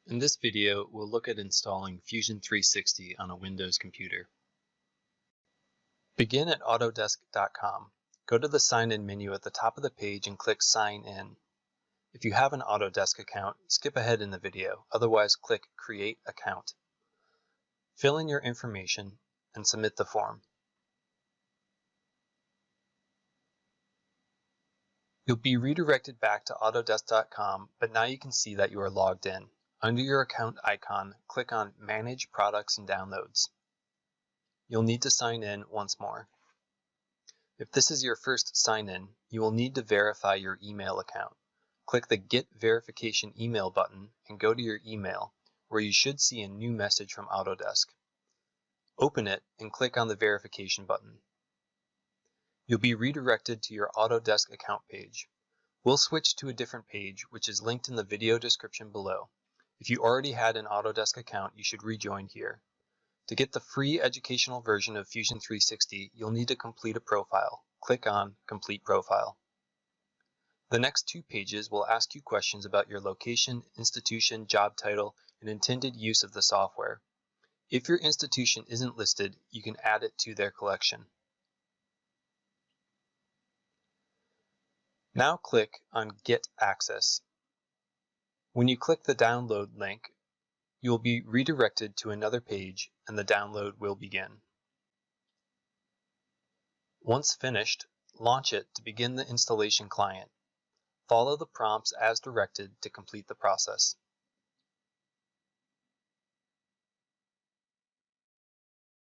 In this video, we'll look at installing Fusion 360 on a Windows computer. Begin at Autodesk.com. Go to the Sign In menu at the top of the page and click Sign In. If you have an Autodesk account, skip ahead in the video, otherwise click Create Account. Fill in your information and submit the form. You'll be redirected back to Autodesk.com, but now you can see that you are logged in. Under your account icon, click on Manage Products and Downloads. You'll need to sign in once more. If this is your first sign-in, you will need to verify your email account. Click the Get Verification Email button and go to your email, where you should see a new message from Autodesk. Open it and click on the verification button. You'll be redirected to your Autodesk account page. We'll switch to a different page, which is linked in the video description below. If you already had an Autodesk account, you should rejoin here. To get the free educational version of Fusion 360, you'll need to complete a profile. Click on Complete Profile. The next two pages will ask you questions about your location, institution, job title, and intended use of the software. If your institution isn't listed, you can add it to their collection. Now click on Get Access. When you click the download link, you will be redirected to another page and the download will begin. Once finished, launch it to begin the installation client. Follow the prompts as directed to complete the process.